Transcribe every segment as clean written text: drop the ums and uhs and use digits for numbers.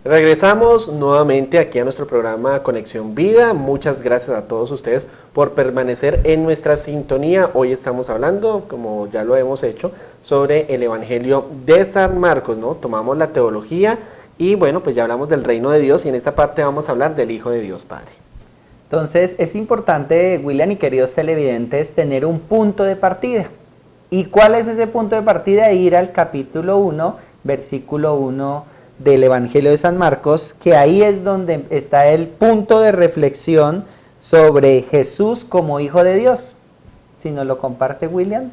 Regresamos nuevamente aquí a nuestro programa Conexión Vida. Muchas gracias a todos ustedes por permanecer en nuestra sintonía. Hoy estamos hablando, como ya lo hemos hecho, sobre el Evangelio de San Marcos, ¿no? Tomamos la teología y bueno, pues ya hablamos del reino de Dios y en esta parte vamos a hablar del Hijo de Dios, Padre. Entonces es importante, William y queridos televidentes, tener un punto de partida. ¿Y cuál es ese punto de partida? Ir al capítulo 1, versículo 1 del Evangelio de San Marcos, que ahí es donde está el punto de reflexión sobre Jesús como Hijo de Dios. Si nos lo comparte William.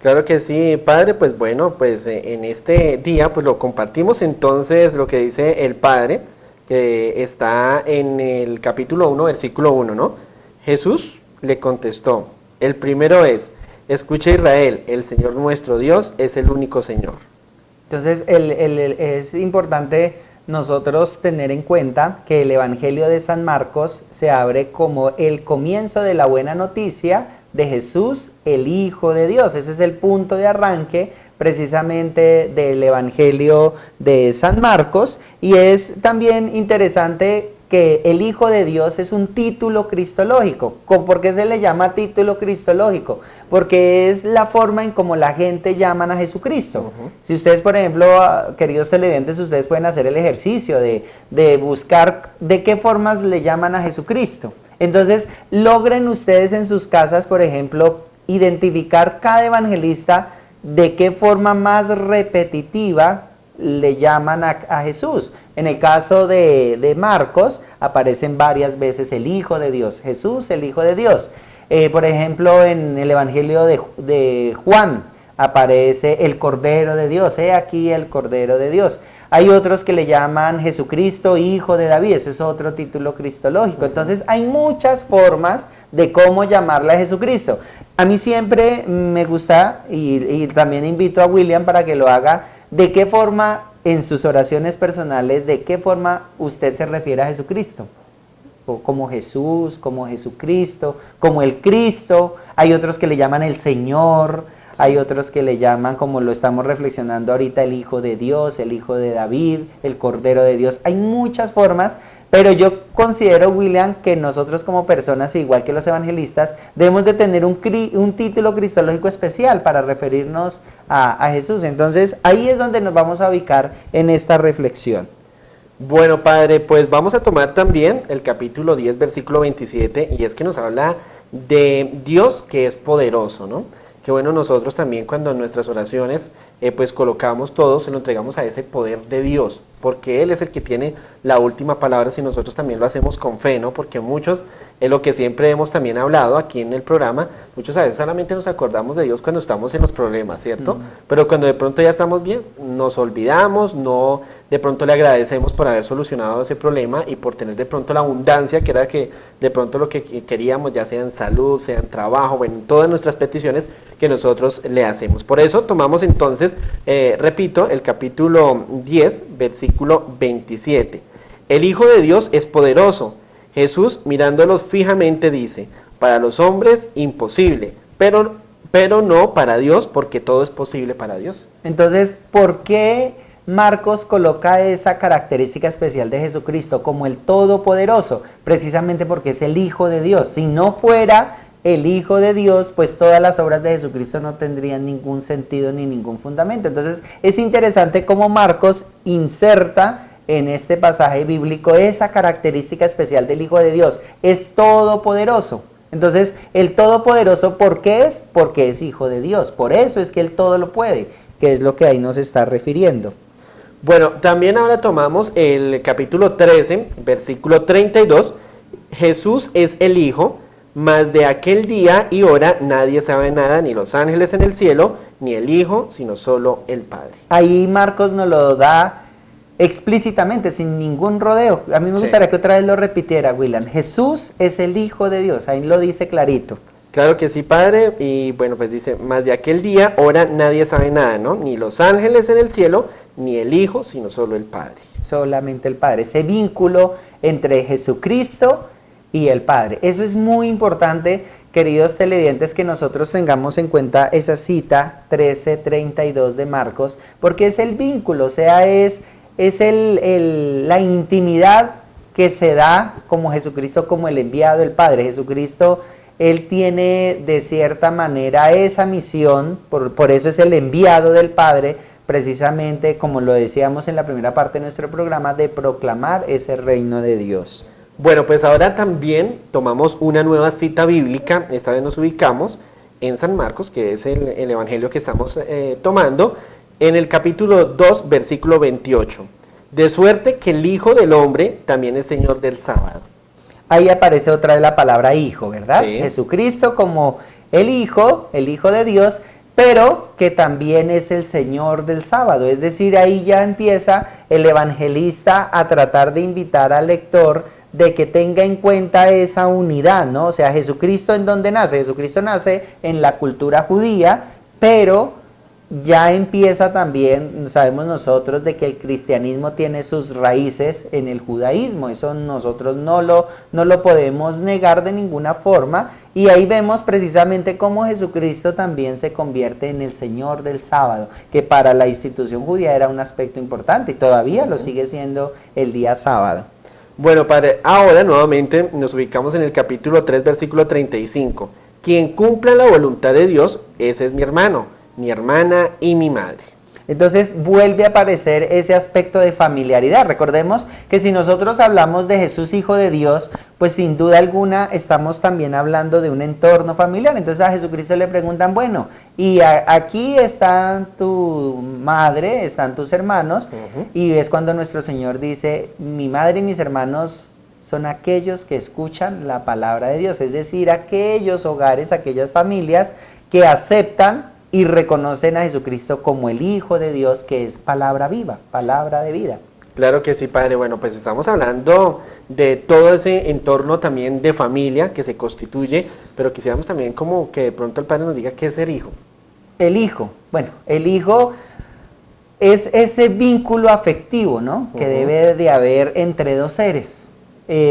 Claro que sí, Padre, pues bueno, pues en este día pues lo compartimos entonces lo que dice el Padre, que está en el capítulo 1, versículo 1, ¿no? Jesús le contestó, el primero es, escucha Israel, el Señor nuestro Dios es el único Señor. Entonces es importante nosotros tener en cuenta que el Evangelio de San Marcos se abre como el comienzo de la buena noticia de Jesús, el Hijo de Dios. Ese es el punto de arranque precisamente del Evangelio de San Marcos, y es también interesante que el Hijo de Dios es un título cristológico. ¿Por qué se le llama título cristológico? Porque es la forma en cómo la gente llaman a Jesucristo. Si ustedes, por ejemplo, queridos televidentes, ustedes pueden hacer el ejercicio de buscar de qué formas le llaman a Jesucristo. Entonces, logren ustedes en sus casas, por ejemplo, identificar cada evangelista de qué forma más repetitiva le llaman a Jesús. En el caso de Marcos, aparecen varias veces el Hijo de Dios, Jesús, el Hijo de Dios. Por ejemplo, en el Evangelio de Juan, aparece el Cordero de Dios, he aquí el Cordero de Dios. Hay otros que le llaman Jesucristo, Hijo de David, ese es otro título cristológico. Entonces, hay muchas formas de cómo llamarle a Jesucristo. A mí siempre me gusta, y también invito a William para que lo haga, de qué forma en sus oraciones personales, de qué forma usted se refiere a Jesucristo. O como Jesús, como Jesucristo, como el Cristo. Hay otros que le llaman el Señor, hay otros que le llaman, como lo estamos reflexionando ahorita, el Hijo de Dios, el Hijo de David, el Cordero de Dios. Hay muchas formas, pero yo considero, William, que nosotros como personas, igual que los evangelistas, debemos de tener un título cristológico especial para referirnos a Jesús. Entonces, ahí es donde nos vamos a ubicar en esta reflexión. Bueno, Padre, pues vamos a tomar también el capítulo 10, versículo 27, y es que nos habla de Dios que es poderoso, ¿no? Que bueno, nosotros también cuando en nuestras oraciones pues colocamos todo, se lo entregamos a ese poder de Dios, porque Él es el que tiene la última palabra si nosotros también lo hacemos con fe, ¿no? Porque muchos, es lo que siempre hemos también hablado aquí en el programa, muchos a veces solamente nos acordamos de Dios cuando estamos en los problemas, ¿cierto? Pero cuando de pronto ya estamos bien, nos olvidamos, no, de pronto le agradecemos por haber solucionado ese problema y por tener de pronto la abundancia, que era que de pronto lo que queríamos, ya sea en salud, sea en trabajo, bueno, en todas nuestras peticiones que nosotros le hacemos. Por eso tomamos entonces, repito, el capítulo 10, versículo 27. El Hijo de Dios es poderoso. Jesús, mirándolos fijamente, dice, para los hombres imposible, pero no para Dios, porque todo es posible para Dios. Entonces, ¿por qué Marcos coloca esa característica especial de Jesucristo como el Todopoderoso? Precisamente porque es el Hijo de Dios. Si no fuera el Hijo de Dios, pues todas las obras de Jesucristo no tendrían ningún sentido ni ningún fundamento. Entonces, es interesante cómo Marcos inserta en este pasaje bíblico esa característica especial del Hijo de Dios. Es todopoderoso. Entonces, el Todopoderoso, ¿por qué es? Porque es Hijo de Dios. Por eso es que Él todo lo puede, que es lo que ahí nos está refiriendo. Bueno, también ahora tomamos el capítulo 13, versículo 32. Jesús es el Hijo, mas de aquel día y hora nadie sabe nada, ni los ángeles en el cielo, ni el Hijo, sino solo el Padre. Ahí Marcos nos lo da explícitamente, sin ningún rodeo. A mí me gustaría que otra vez lo repitiera, William. Jesús es el Hijo de Dios, ahí lo dice clarito. Claro que sí, Padre, y bueno, pues dice, mas de aquel día, hora nadie sabe nada, ¿no? Ni los ángeles en el cielo, ni el Hijo, sino solo el Padre. Solamente el Padre, ese vínculo entre Jesucristo y el Padre. Eso es muy importante, queridos televidentes, que nosotros tengamos en cuenta esa cita 13:32 de Marcos, porque es el vínculo, o sea, es es la intimidad que se da como Jesucristo, como el enviado del Padre. Jesucristo, Él tiene de cierta manera esa misión, por eso es el enviado del Padre, precisamente como lo decíamos en la primera parte de nuestro programa, de proclamar ese reino de Dios. Bueno, pues ahora también tomamos una nueva cita bíblica, esta vez nos ubicamos en San Marcos, que es el evangelio que estamos tomando, en el capítulo 2, versículo 28. De suerte que el Hijo del Hombre también es Señor del sábado. Ahí aparece otra vez la palabra hijo, ¿verdad? Sí. Jesucristo como el Hijo de Dios, pero que también es el Señor del sábado. Es decir, ahí ya empieza el evangelista a tratar de invitar al lector de que tenga en cuenta esa unidad, ¿no? O sea, Jesucristo, ¿en dónde nace? Jesucristo nace en la cultura judía, pero ya empieza también, sabemos nosotros, de que el cristianismo tiene sus raíces en el judaísmo. Eso nosotros no lo podemos negar de ninguna forma. Y ahí vemos precisamente cómo Jesucristo también se convierte en el Señor del sábado, que para la institución judía era un aspecto importante y todavía lo sigue siendo el día sábado. Bueno, Padre, ahora nuevamente nos ubicamos en el capítulo 3, versículo 35. Quien cumpla la voluntad de Dios, ese es mi hermano, mi hermana y mi madre. Entonces vuelve a aparecer ese aspecto de familiaridad. Recordemos que si nosotros hablamos de Jesús, Hijo de Dios, pues sin duda alguna estamos también hablando de un entorno familiar. Entonces a Jesucristo le preguntan, bueno, y aquí está tu madre, están tus hermanos, y es cuando nuestro Señor dice, mi madre y mis hermanos son aquellos que escuchan la palabra de Dios, es decir, aquellos hogares, aquellas familias que aceptan y reconocen a Jesucristo como el Hijo de Dios, que es palabra viva, palabra de vida. Claro que sí, Padre. Bueno, pues estamos hablando de todo ese entorno también de familia que se constituye, pero quisiéramos también como que de pronto el Padre nos diga qué es ser hijo. El hijo, bueno, el hijo es ese vínculo afectivo, ¿no? Que debe de haber entre dos seres.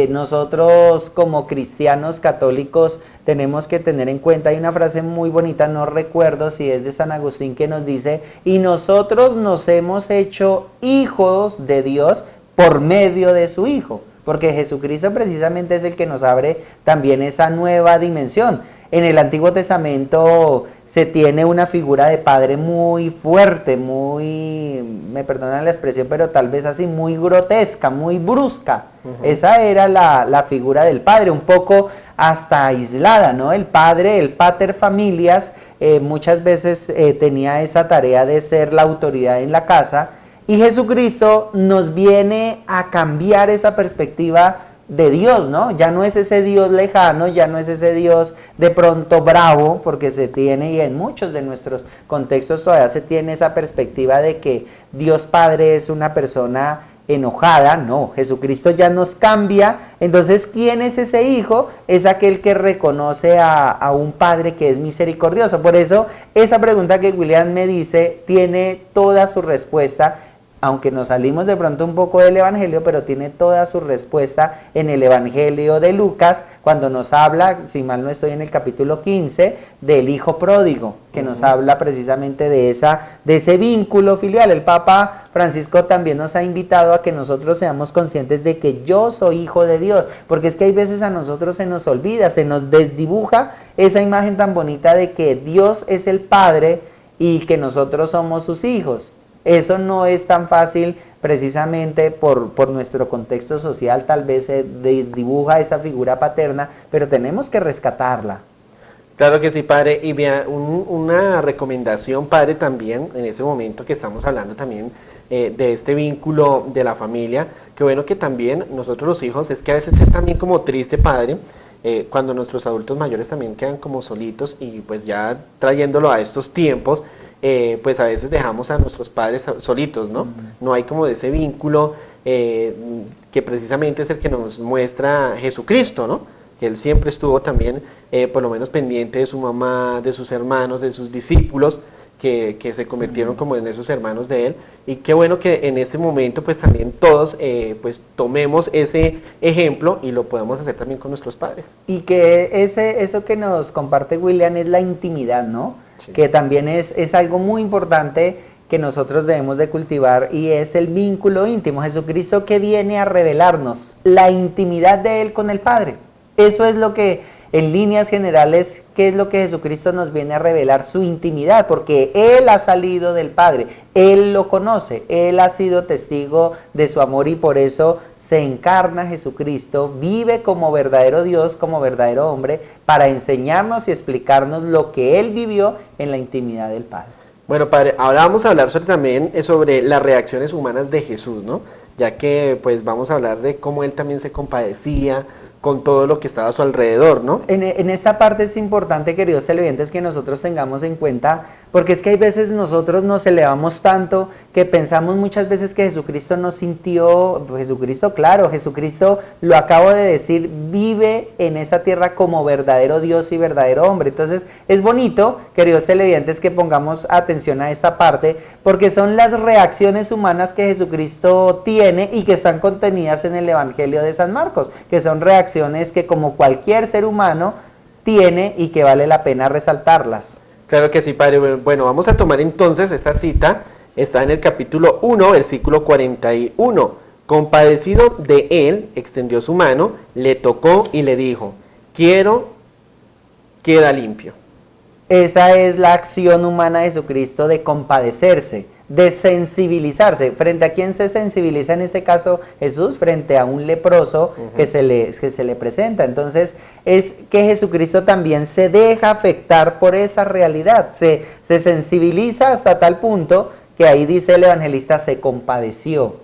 Nosotros como cristianos católicos tenemos que tener en cuenta, hay una frase muy bonita, no recuerdo si es de San Agustín, que nos dice, y nosotros nos hemos hecho hijos de Dios por medio de su Hijo, porque Jesucristo precisamente es el que nos abre también esa nueva dimensión. En el Antiguo Testamento se tiene una figura de padre muy fuerte, muy, me perdonan la expresión, pero tal vez así, muy grotesca, muy brusca. Esa era la figura del padre, un poco hasta aislada, ¿no? El padre, el pater familias, muchas veces tenía esa tarea de ser la autoridad en la casa, y Jesucristo nos viene a cambiar esa perspectiva de Dios, ¿no? Ya no es ese Dios lejano, ya no es ese Dios de pronto bravo, porque se tiene, y en muchos de nuestros contextos todavía se tiene esa perspectiva de que Dios Padre es una persona enojada. No, Jesucristo ya nos cambia. Entonces, ¿quién es ese hijo? Es aquel que reconoce a un Padre que es misericordioso. Por eso, esa pregunta que William me dice tiene toda su respuesta, aunque nos salimos de pronto un poco del Evangelio, pero tiene toda su respuesta en el Evangelio de Lucas, cuando nos habla, si mal no estoy, en el capítulo 15, del hijo pródigo, que nos habla precisamente de ese vínculo filial. El Papa Francisco también nos ha invitado a que nosotros seamos conscientes de que yo soy hijo de Dios, porque es que hay veces a nosotros se nos olvida, se nos desdibuja esa imagen tan bonita de que Dios es el Padre y que nosotros somos sus hijos. Eso no es tan fácil, precisamente por nuestro contexto social, tal vez se desdibuja esa figura paterna, pero tenemos que rescatarla. Claro que sí, Padre, y vea, una recomendación, Padre, también, en ese momento que estamos hablando también de este vínculo de la familia, que bueno que también nosotros los hijos, es que a veces es también como triste, Padre, cuando nuestros adultos mayores también quedan como solitos, y pues ya trayéndolo a estos tiempos, pues a veces dejamos a nuestros padres solitos, ¿no? No hay como ese vínculo que precisamente es el que nos muestra Jesucristo, ¿no? Que Él siempre estuvo también, por lo menos pendiente de su mamá, de sus hermanos, de sus discípulos, que se convirtieron como en esos hermanos de Él. Y qué bueno que en este momento pues también todos pues tomemos ese ejemplo y lo podamos hacer también con nuestros padres. Y que eso que nos comparte William es la intimidad, ¿no? Sí. Que también es algo muy importante, que nosotros debemos de cultivar y es el vínculo íntimo. Jesucristo que viene a revelarnos la intimidad de Él con el Padre. Eso es lo que, en líneas generales, ¿qué es lo que Jesucristo nos viene a revelar? Su intimidad, porque Él ha salido del Padre, Él lo conoce, Él ha sido testigo de su amor y por eso se encarna Jesucristo, vive como verdadero Dios, como verdadero hombre, para enseñarnos y explicarnos lo que Él vivió en la intimidad del Padre. Bueno, Padre, ahora vamos a hablar también sobre las reacciones humanas de Jesús, ¿no? Ya que pues vamos a hablar de cómo Él también se compadecía con todo lo que estaba a su alrededor, ¿no? En esta parte es importante, queridos televidentes, que nosotros tengamos en cuenta, porque es que hay veces nosotros nos elevamos tanto que pensamos muchas veces que Jesucristo no sintió, Jesucristo, claro, Jesucristo, lo acabo de decir, vive en esta tierra como verdadero Dios y verdadero hombre. Entonces es bonito, queridos televidentes, que pongamos atención a esta parte, porque son las reacciones humanas que Jesucristo tiene y que están contenidas en el Evangelio de San Marcos, que son reacciones que como cualquier ser humano tiene y que vale la pena resaltarlas. Claro que sí, Padre. Bueno, vamos a tomar entonces esta cita, está en el capítulo 1, versículo 41. Compadecido de él, extendió su mano, le tocó y le dijo, quiero, queda limpio. Esa es la acción humana de Jesucristo de compadecerse, de sensibilizarse. ¿Frente a quién se sensibiliza en este caso Jesús? Frente a un leproso que se le presenta. Entonces es que Jesucristo también se deja afectar por esa realidad, se sensibiliza hasta tal punto que ahí dice el evangelista, se compadeció,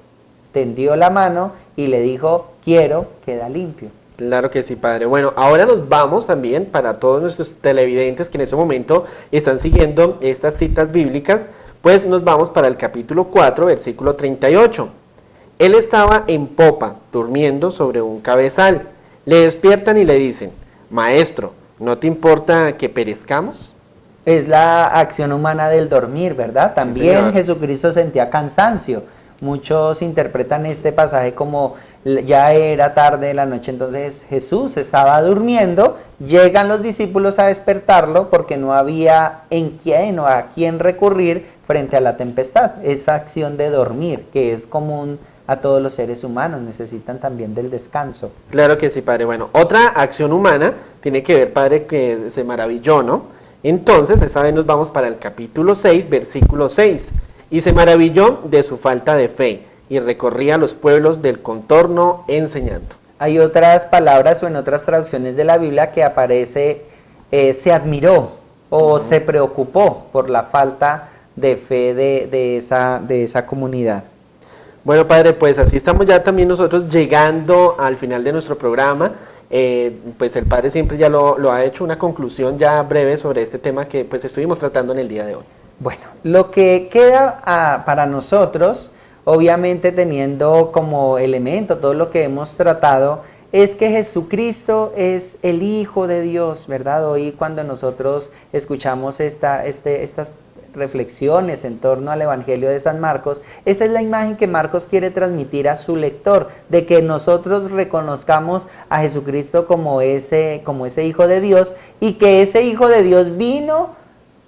tendió la mano y le dijo, quiero, queda limpio. Claro que sí, Padre. Bueno, ahora nos vamos también para todos nuestros televidentes que en este momento están siguiendo estas citas bíblicas, pues nos vamos para el capítulo 4, versículo 38. Él estaba en popa, durmiendo sobre un cabezal. Le despiertan y le dicen, Maestro, ¿no te importa que perezcamos? Es la acción humana del dormir, ¿verdad? También Sí, Jesucristo sentía cansancio. Muchos interpretan este pasaje como ya era tarde de la noche, entonces Jesús estaba durmiendo, llegan los discípulos a despertarlo porque no había en quién o a quién recurrir frente a la tempestad. Esa acción de dormir que es común a todos los seres humanos, necesitan también del descanso. Claro que sí, Padre. Bueno, otra acción humana tiene que ver, Padre, que se maravilló, ¿no? Entonces, esta vez nos vamos para el capítulo 6, versículo 6. Y se maravilló de su falta de fe, y recorría los pueblos del contorno enseñando. Hay otras palabras o en otras traducciones de la Biblia que aparece, se admiró o se preocupó por la falta de fe de esa comunidad. Bueno, Padre, pues así estamos ya también nosotros llegando al final de nuestro programa. Pues el Padre siempre ya lo ha hecho, una conclusión ya breve sobre este tema que pues estuvimos tratando en el día de hoy. Bueno, lo que queda para nosotros, obviamente teniendo como elemento todo lo que hemos tratado, es que Jesucristo es el Hijo de Dios, ¿verdad? Hoy cuando nosotros escuchamos estas reflexiones en torno al Evangelio de San Marcos, esa es la imagen que Marcos quiere transmitir a su lector, de que nosotros reconozcamos a Jesucristo como ese Hijo de Dios y que ese Hijo de Dios vino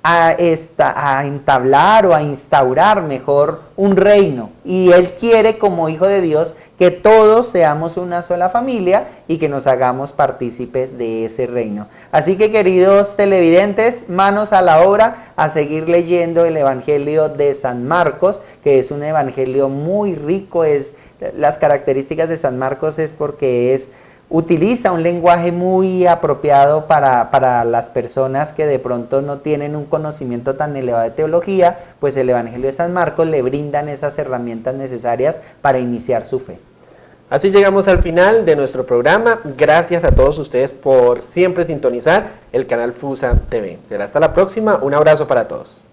a entablar o a instaurar mejor un reino, y Él quiere como Hijo de Dios que todos seamos una sola familia y que nos hagamos partícipes de ese reino. Así que, queridos televidentes, manos a la obra a seguir leyendo el Evangelio de San Marcos, que es un evangelio muy rico. Las características de San Marcos es porque utiliza un lenguaje muy apropiado para las personas que de pronto no tienen un conocimiento tan elevado de teología, pues el Evangelio de San Marcos le brindan esas herramientas necesarias para iniciar su fe. Así llegamos al final de nuestro programa. Gracias a todos ustedes por siempre sintonizar el canal FUSA TV. Será hasta la próxima. Un abrazo para todos.